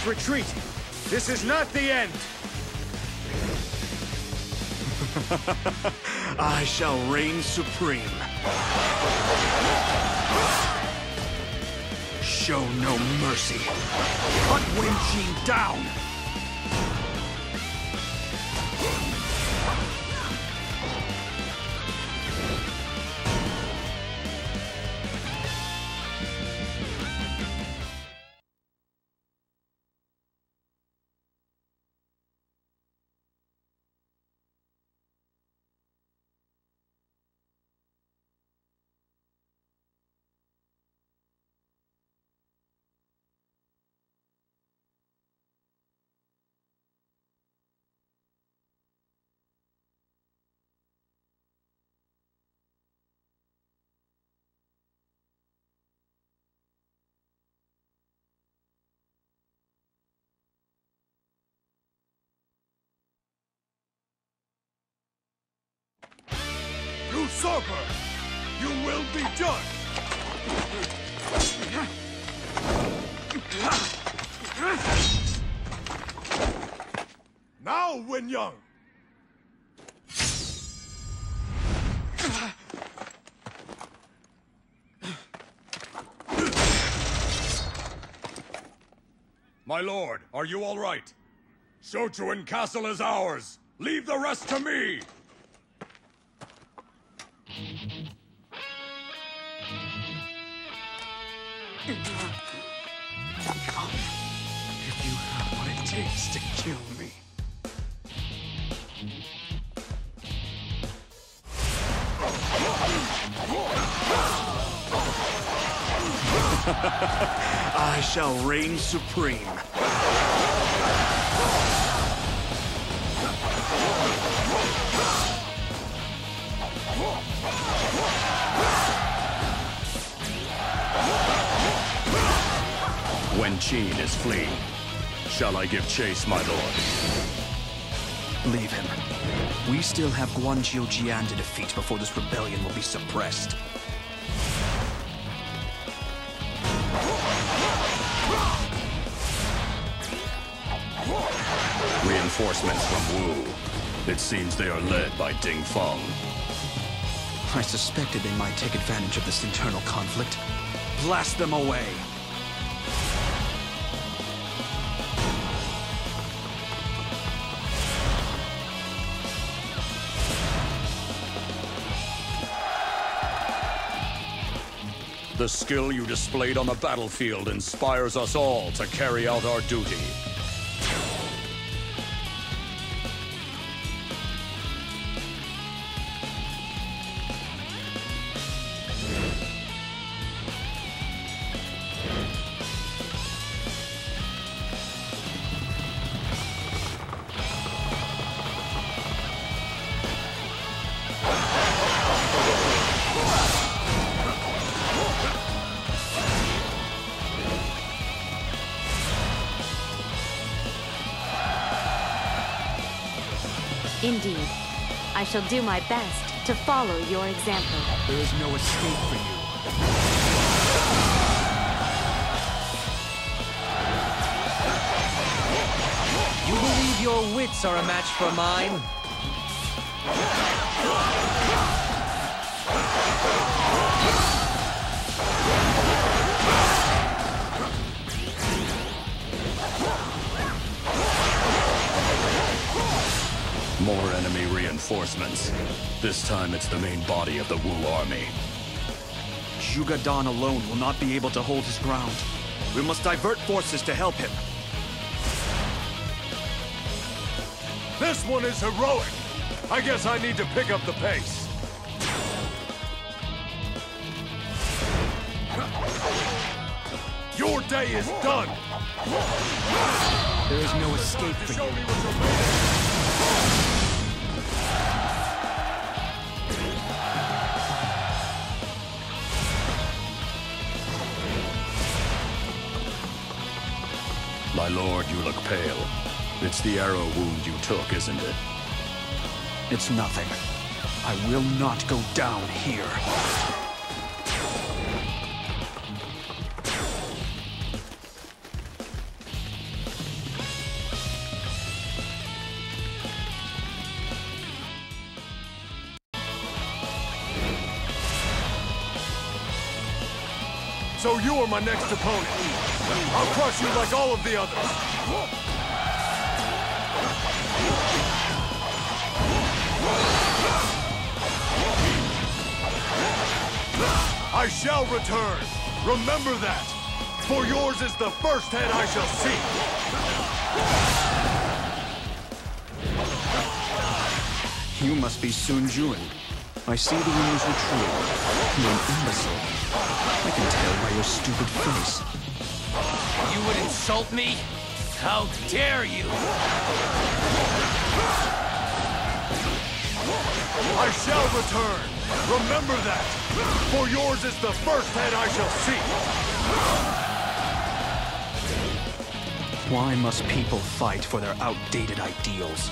must retreat. This is not the end. I shall reign supreme. Show no mercy. Cut Wen down! Usurper! You will be done! Now, Wen Yang! My lord, are you all right? Shochuan Castle is ours! Leave the rest to me! If you have what it takes to kill me. I shall reign supreme. When Qin is fleeing, shall I give chase, my lord? Leave him. We still have Guanqiu Jian to defeat before this rebellion will be suppressed. Reinforcements from Wu. It seems they are led by Ding Feng. I suspected they might take advantage of this internal conflict. Blast them away! The skill you displayed on the battlefield inspires us all to carry out our duty. Indeed. I shall do my best to follow your example. There is no escape for you. You believe your wits are a match for mine? More enemy reinforcements. This time it's the main body of the Wu army. Zhuge Dan alone will not be able to hold his ground. We must divert forces to help him. This one is heroic! I guess I need to pick up the pace. Your day is done! There is no escape for Show you. me what you're made of. My lord, you look pale. It's the arrow wound you took, isn't it? It's nothing. I will not go down here. So you are my next opponent. I'll crush you like all of the others. I shall return. Remember that. For yours is the first head I shall see. You must be Sun Juin. I see the rumors were true. You're an imbecile. I can tell by your stupid face. You would insult me? How dare you! I shall return. Remember that. For yours is the first head I shall see. Why must people fight for their outdated ideals?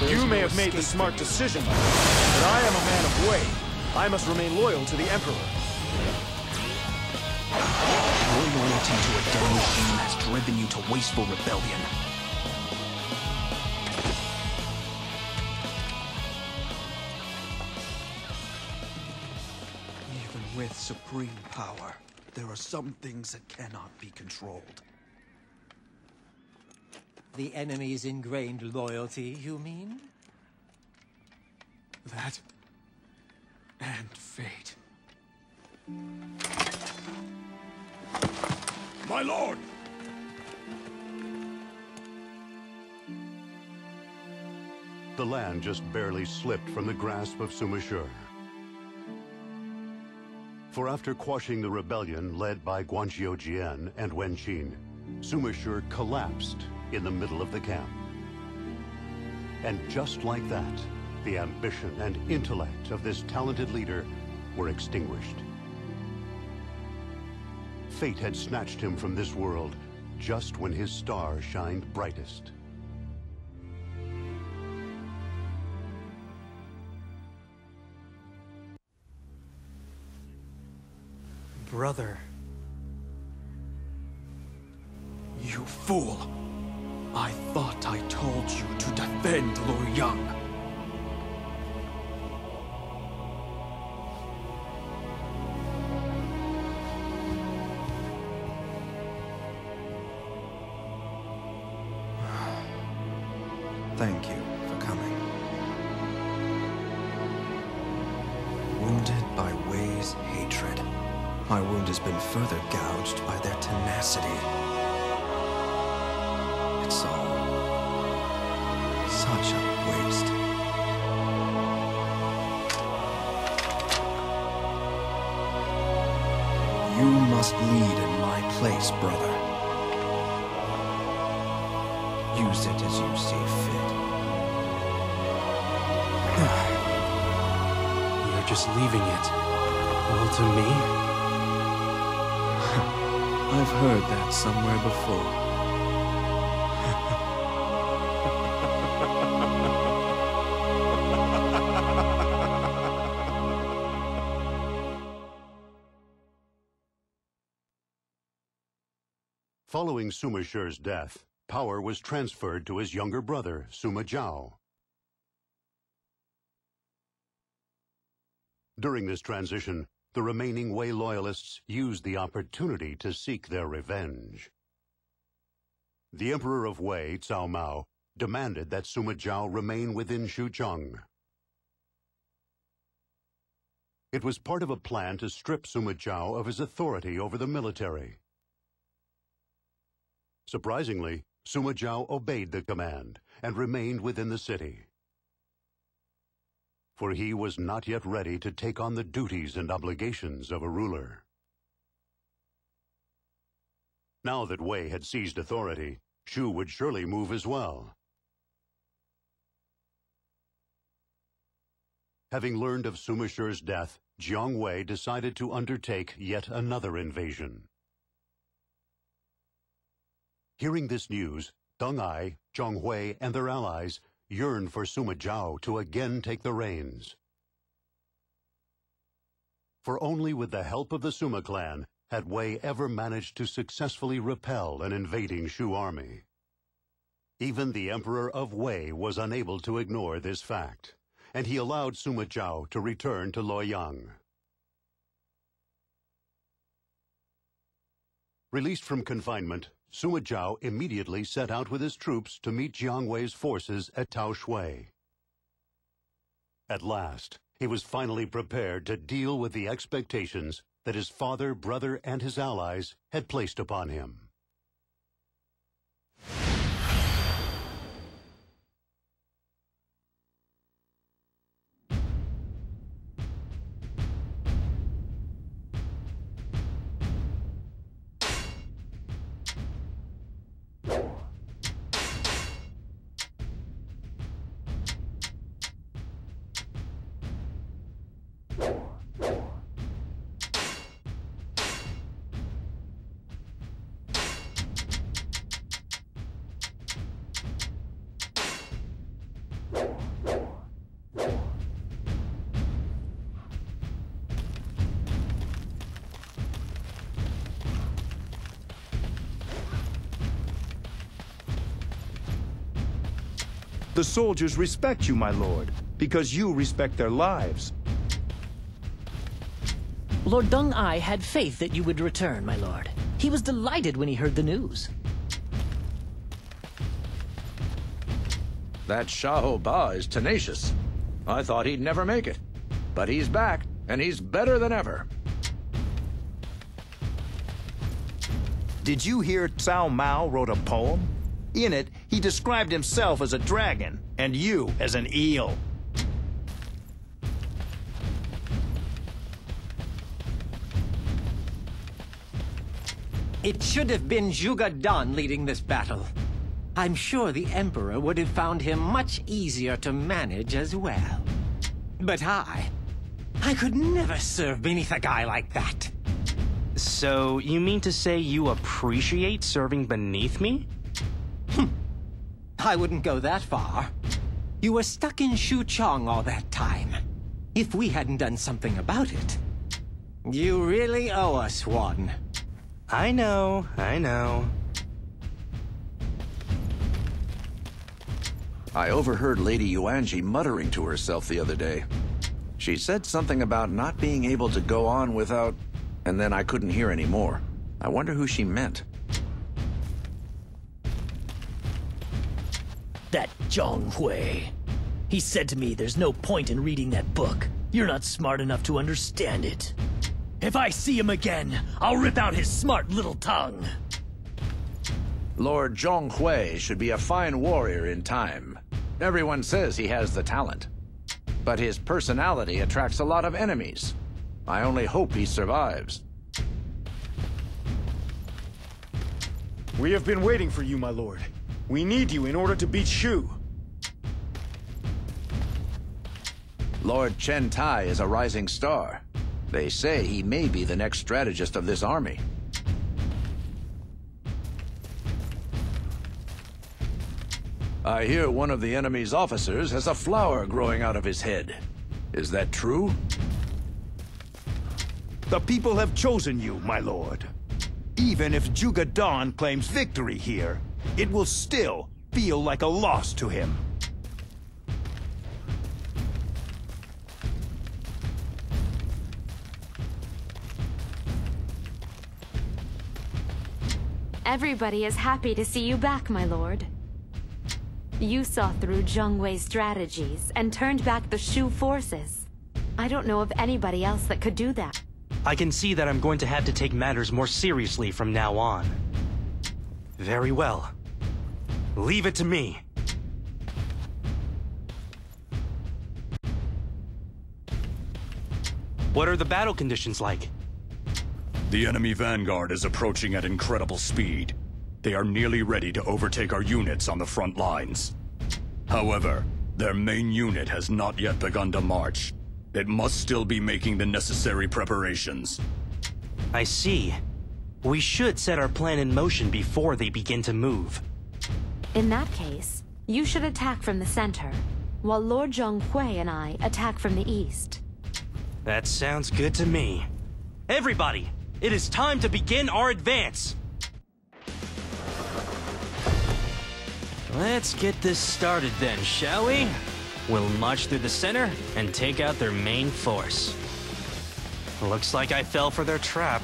You may have made the smart decision, but I am a man of Wei. I must remain loyal to the Emperor. Your loyalty to a dead regime has driven you to wasteful rebellion. Even with supreme power, there are some things that cannot be controlled. The enemy's ingrained loyalty, you mean? That... and fate. My lord! The land just barely slipped from the grasp of Sima Shi. For after quashing the rebellion led by Guanqiu Jian and Wen Qin, Sima Shi collapsed in the middle of the camp. And just like that, the ambition and intellect of this talented leader were extinguished. Fate had snatched him from this world just when his star shined brightest. Brother. You fool! I thought I told you to defend Luoyang. Thank you for coming. Wounded by Wei's hatred. My wound has been further gouged by their tenacity. It's all such a waste. You must lead in my place, brother. Use it as you see fit. You're just leaving it all to me? I've heard that somewhere before. Following Sima Shi's death, power was transferred to his younger brother, Sima Zhao. During this transition, the remaining Wei loyalists used the opportunity to seek their revenge. The Emperor of Wei, Cao Mao, demanded that Sima Zhao remain within Xucheng. It was part of a plan to strip Sima Zhao of his authority over the military. Surprisingly, Sima Zhao obeyed the command and remained within the city. For he was not yet ready to take on the duties and obligations of a ruler. Now that Wei had seized authority, Shu would surely move as well. Having learned of Sima Shi's death, Jiang Wei decided to undertake yet another invasion. Hearing this news, Deng Ai, Zhang Hui, and their allies yearned for Sima Zhao to again take the reins. For only with the help of the Sima clan had Wei ever managed to successfully repel an invading Shu army. Even the Emperor of Wei was unable to ignore this fact, and he allowed Sima Zhao to return to Luoyang. Released from confinement, Sima Zhao immediately set out with his troops to meet Jiang Wei's forces at Tao Shui. At last, he was finally prepared to deal with the expectations that his father, brother, and his allies had placed upon him. The soldiers respect you, my lord, because you respect their lives. Lord Deng Ai had faith that you would return, my lord. He was delighted when he heard the news. That Xiahou Ba is tenacious. I thought he'd never make it. But he's back, and he's better than ever. Did you hear Cao Mao wrote a poem? In it, he described himself as a dragon, and you as an eel. It should have been Zhuge Dan leading this battle. I'm sure the Emperor would have found him much easier to manage as well. But I could never serve beneath a guy like that. So, you mean to say you appreciate serving beneath me? I wouldn't go that far. You were stuck in Xuchong all that time. If we hadn't done something about it, you really owe us one. I know. I overheard Lady Yuanji muttering to herself the other day. She said something about not being able to go on without... and then I couldn't hear any more. I wonder who she meant. That Zhang Hui. He said to me there's no point in reading that book. You're not smart enough to understand it. If I see him again, I'll rip out his smart little tongue. Lord Zhang Hui should be a fine warrior in time. Everyone says he has the talent. But his personality attracts a lot of enemies. I only hope he survives. We have been waiting for you, my lord. We need you in order to beat Shu. Lord Chen Tai is a rising star. They say he may be the next strategist of this army. I hear one of the enemy's officers has a flower growing out of his head. Is that true? The people have chosen you, my lord. Even if Zhuge Dan claims victory here, it will still feel like a loss to him. Everybody is happy to see you back, my lord. You saw through Zheng Wei's strategies and turned back the Shu forces. I don't know of anybody else that could do that. I can see that I'm going to have to take matters more seriously from now on. Very well. Leave it to me. What are the battle conditions like? The enemy vanguard is approaching at incredible speed. They are nearly ready to overtake our units on the front lines. However, their main unit has not yet begun to march. It must still be making the necessary preparations. I see. We should set our plan in motion before they begin to move. In that case, you should attack from the center, while Lord Zhang Hui and I attack from the east. That sounds good to me. Everybody, it is time to begin our advance! Let's get this started then, shall we? We'll march through the center and take out their main force. Looks like I fell for their trap.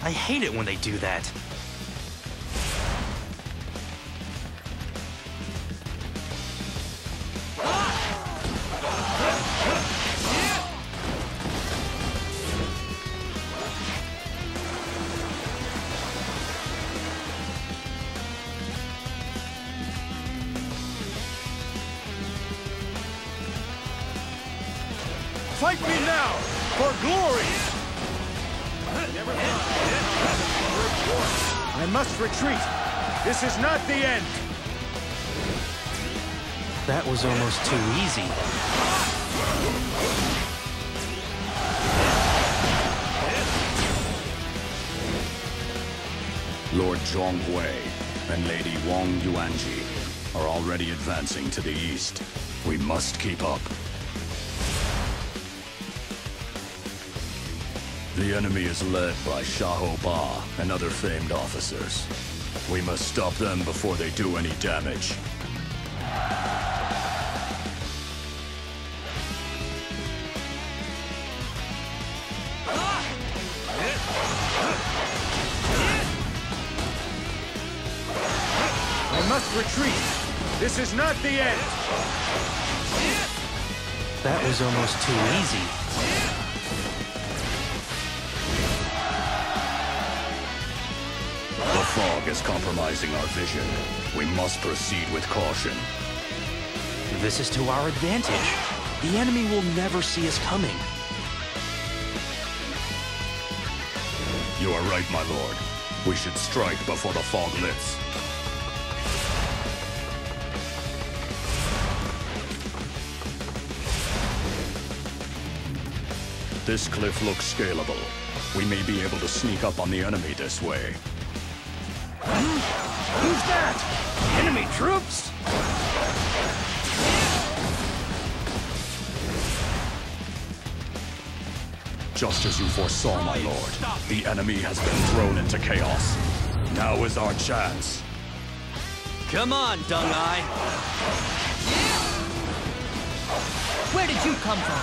I hate it when they do that. Fight me now, for glory! I must retreat. This is not the end. That was almost too easy. Lord Zhonghui and Lady Wang Yuanji are already advancing to the east. We must keep up. The enemy is led by Xiahou Ba and other famed officers. We must stop them before they do any damage. I must retreat. This is not the end. That was almost too easy. The fog is compromising our vision. We must proceed with caution. This is to our advantage. The enemy will never see us coming. You are right, my lord. We should strike before the fog lifts. This cliff looks scalable. We may be able to sneak up on the enemy this way. Who's that? Enemy troops? Just as you foresaw, my lord, the enemy has been thrown into chaos. Now is our chance. Come on, Dung-Ai. Where did you come from?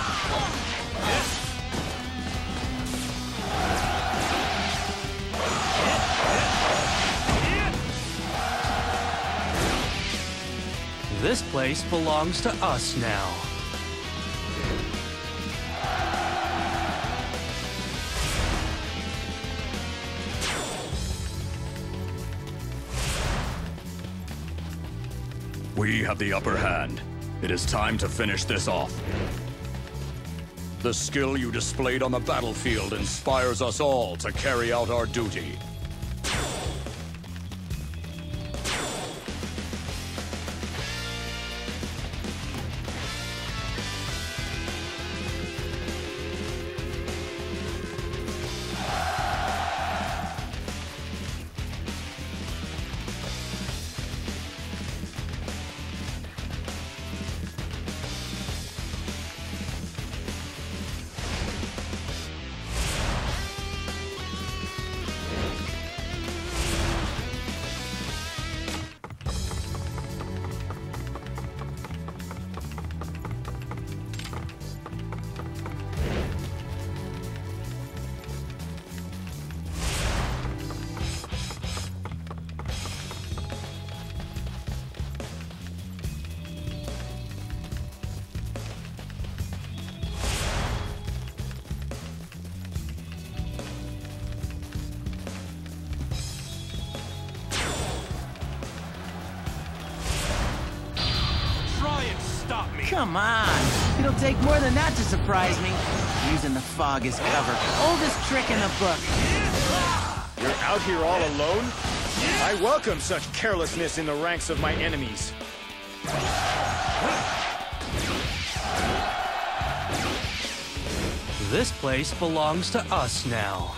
This place belongs to us now. We have the upper hand. It is time to finish this off. The skill you displayed on the battlefield inspires us all to carry out our duty. Come on. It'll take more than that to surprise me. Using the fog as cover. Oldest trick in the book. You're out here all alone? I welcome such carelessness in the ranks of my enemies. This place belongs to us now.